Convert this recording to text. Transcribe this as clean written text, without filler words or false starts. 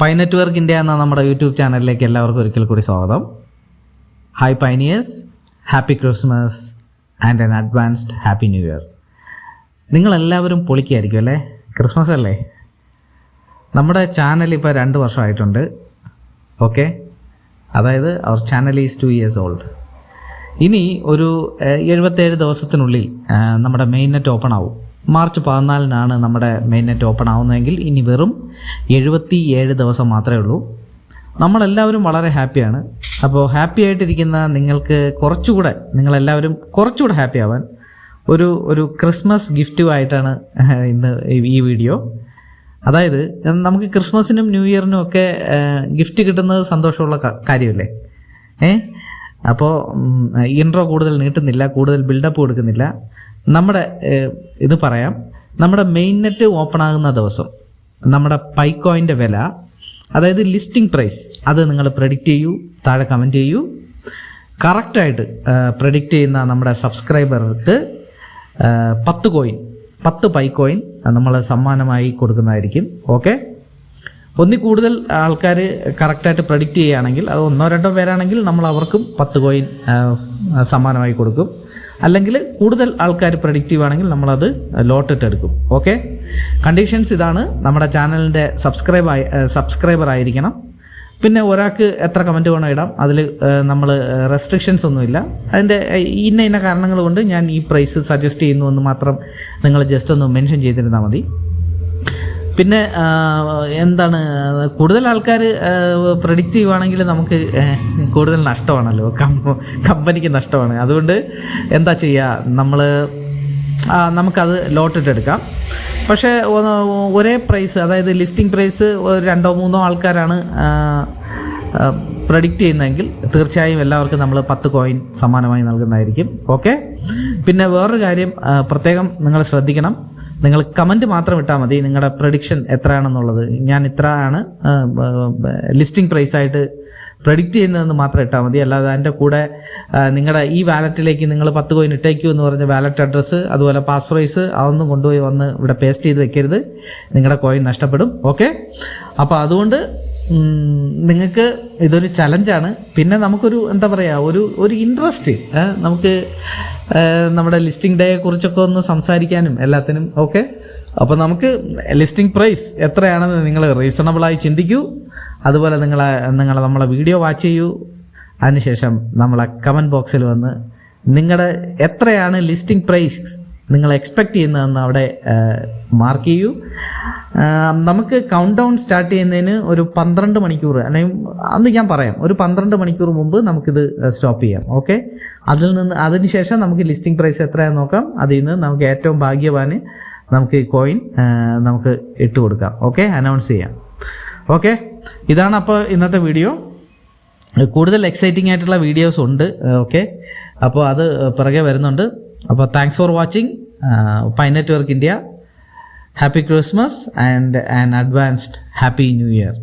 Pi network India എന്ന നമ്മുടെ YouTube ചാനലിലേക്ക് എല്ലാവർക്കും ഒരിക്കൽ കൂടി സ്വാഗതം. Hi pioneers, happy Christmas and an advanced happy new year. നിങ്ങളെല്ലാവരും പൊളിക്കായിരിക്കും അല്ലേ? ക്രിസ്മസ് അല്ലേ? നമ്മുടെ ചാനൽ ഇപ്പോൾ 2 വർഷമായിട്ടുണ്ട്. ഓക്കെ, അതായത് അവർ ചാനൽ ഈസ് 2 years ഓൾഡ്. ഇനി ഒരു 77 ദിവസത്തിനുള്ളിൽ നമ്മുടെ മെയിൻ നെറ്റ് ഓപ്പൺ ആവും. മാർച്ച് 14 നമ്മുടെ മെയിൻ നെറ്റ് ഓപ്പൺ ആവുന്നതെങ്കിൽ ഇനി വെറും 77 ദിവസം മാത്രമേ ഉള്ളൂ. നമ്മളെല്ലാവരും വളരെ ഹാപ്പിയാണ്. അപ്പോൾ ഹാപ്പി ആയിട്ടിരിക്കുന്ന നിങ്ങൾക്ക് നിങ്ങളെല്ലാവരും കുറച്ചുകൂടെ ഹാപ്പി ആവാൻ ഒരു ക്രിസ്മസ് ഗിഫ്റ്റുമായിട്ടാണ് ഇന്ന് ഈ വീഡിയോ. അതായത് നമുക്ക് ക്രിസ്മസിനും ന്യൂ ഇയറിനും ഒക്കെ ഗിഫ്റ്റ് കിട്ടുന്നത് സന്തോഷമുള്ള കാര്യമല്ലേ? അപ്പോൾ ഇൻട്രോ കൂടുതൽ നീട്ടുന്നില്ല, കൂടുതൽ ബിൽഡപ്പ് കൊടുക്കുന്നില്ല. നമ്മുടെ ഇത് പറയാം. നമ്മുടെ മെയിൻ നെറ്റ് ഓപ്പൺ ആകുന്ന ദിവസം നമ്മുടെ പൈക്കോയിൻ്റെ വില, അതായത് ലിസ്റ്റിംഗ് പ്രൈസ്, അത് നിങ്ങൾ പ്രെഡിക്റ്റ് ചെയ്യൂ, താഴെ കമൻറ്റ് ചെയ്യൂ. കറക്റ്റായിട്ട് പ്രെഡിക്റ്റ് ചെയ്യുന്ന നമ്മുടെ സബ്സ്ക്രൈബർക്ക് 10 പൈക്കോയിൻ നമ്മൾ സമ്മാനമായി കൊടുക്കുന്നതായിരിക്കും. ഓക്കെ, ഒന്നിൽ കൂടുതൽ ആൾക്കാർ കറക്റ്റായിട്ട് പ്രെഡിക്റ്റ് ചെയ്യുകയാണെങ്കിൽ, അത് 1-2 പേരാണെങ്കിൽ നമ്മൾ അവർക്കും 10 കോയിൻ സമ്മാനമായി കൊടുക്കും. അല്ലെങ്കിൽ കൂടുതൽ ആൾക്കാർ പ്രഡിക്റ്റീവ് ആണെങ്കിൽ നമ്മളത് ലോട്ടിട്ട് എടുക്കും. ഓക്കെ, കണ്ടീഷൻസ് ഇതാണ്. നമ്മുടെ ചാനലിൻ്റെ സബ്സ്ക്രൈബർ ആയിരിക്കണം. പിന്നെ ഒരാൾക്ക് എത്ര കമൻറ്റ് വേണം ഇടാം. അതിൽ നമ്മൾ റെസ്ട്രിക്ഷൻസ് ഒന്നുമില്ല. അതിൻ്റെ ഇന്ന കാരണങ്ങൾ കൊണ്ട് ഞാൻ ഈ പ്രൈസ് സജസ്റ്റ് ചെയ്യുന്നു എന്ന് മാത്രം നിങ്ങൾ ജസ്റ്റ് ഒന്ന് മെൻഷൻ ചെയ്തിരുന്നാൽ മതി. പിന്നെ എന്താണ്, കൂടുതൽ ആൾക്കാർ പ്രഡിക്റ്റീവ് ആണെങ്കിൽ നമുക്ക് കൂടുതൽ നഷ്ടമാണല്ലോ, കമ്പനിക്ക് നഷ്ടമാണ്. അതുകൊണ്ട് എന്താ ചെയ്യുക, നമുക്കത് ലോട്ടിട്ടെടുക്കാം. പക്ഷേ ഒരേ പ്രൈസ്, അതായത് ലിസ്റ്റിംഗ് പ്രൈസ് 2-3 ആൾക്കാരാണ് പ്രഡിക്റ്റ് ചെയ്യുന്നതെങ്കിൽ തീർച്ചയായും എല്ലാവർക്കും നമ്മൾ 10 കോയിൻ സമ്മാനമായി നൽകുന്നതായിരിക്കും. ഓക്കെ, പിന്നെ വേറൊരു കാര്യം പ്രത്യേകം നിങ്ങൾ ശ്രദ്ധിക്കണം. നിങ്ങൾ കമൻറ്റ് മാത്രം ഇട്ടാൽ മതി, നിങ്ങളുടെ പ്രഡിക്ഷൻ എത്രയാണെന്നുള്ളത്. ഞാൻ ഇത്രയാണ് ലിസ്റ്റിംഗ് പ്രൈസായിട്ട് പ്രഡിക്റ്റ് ചെയ്യുന്നതെന്ന് മാത്രം ഇട്ടാൽ മതി. അല്ലാതെ അതിൻ്റെ കൂടെ നിങ്ങളുടെ ഈ വാലറ്റിലേക്ക് നിങ്ങൾ 10 കോയിൻ ഇട്ടേക്കൂ എന്ന് പറഞ്ഞ വാലറ്റ് അഡ്രസ്സ്, അതുപോലെ പാസ് ഫ്രൈസ്, അതൊന്നും കൊണ്ടുപോയി വന്ന് ഇവിടെ പേസ്റ്റ് ചെയ്ത് വെക്കരുത്. നിങ്ങളുടെ കോയിൻ നഷ്ടപ്പെടും. ഓക്കെ, അപ്പോൾ അതുകൊണ്ട് നിങ്ങൾക്ക് ഇതൊരു ചലഞ്ചാണ്. പിന്നെ നമുക്കൊരു എന്താ പറയുക, ഒരു ഇൻട്രസ്റ്റ്, നമുക്ക് നമ്മുടെ ലിസ്റ്റിംഗ് ഡേയെ കുറിച്ചൊക്കെ ഒന്ന് സംസാരിക്കാനും എല്ലാത്തിനും. ഓക്കെ, അപ്പോൾ നമുക്ക് ലിസ്റ്റിംഗ് പ്രൈസ് എത്രയാണെന്ന് നിങ്ങൾ റീസണബിളായി ചിന്തിക്കൂ. അതുപോലെ നമ്മളെ വീഡിയോ വാച്ച് ചെയ്യൂ. അതിനുശേഷം നമ്മളെ കമൻറ്റ് ബോക്സിൽ വന്ന് നിങ്ങളുടെ എത്രയാണ് ലിസ്റ്റിംഗ് പ്രൈസ് നിങ്ങൾ എക്സ്പെക്റ്റ് ചെയ്യുന്നതെന്ന് അവിടെ മാർക്ക് ചെയ്യൂ. നമുക്ക് കൗണ്ട് ഡൗൺ സ്റ്റാർട്ട് ചെയ്യുന്നതിന് ഒരു 12 മണിക്കൂർ, അല്ലെങ്കിൽ അന്ന് ഞാൻ പറയാം, ഒരു 12 മണിക്കൂർ മുമ്പ് നമുക്കിത് സ്റ്റോപ്പ് ചെയ്യാം. ഓക്കെ, അതിനുശേഷം നമുക്ക് ലിസ്റ്റിംഗ് പ്രൈസ് എത്രയാണെന്ന് നോക്കാം. അതിൽ നിന്ന് നമുക്ക് ഏറ്റവും ഭാഗ്യവാന് നമുക്ക് ഈ കോയിൻ നമുക്ക് ഇട്ട് കൊടുക്കാം. ഓക്കെ, അനൗൺസ് ചെയ്യാം. ഓക്കെ, ഇതാണ് അപ്പോൾ ഇന്നത്തെ വീഡിയോ. കൂടുതൽ എക്സൈറ്റിംഗ് ആയിട്ടുള്ള വീഡിയോസ് ഉണ്ട്. ഓക്കെ, അപ്പോൾ അത് പിറകെ വരുന്നുണ്ട്. അപ്പോൾ thanks for watching pi network India. Happy Christmas and an advanced happy new year.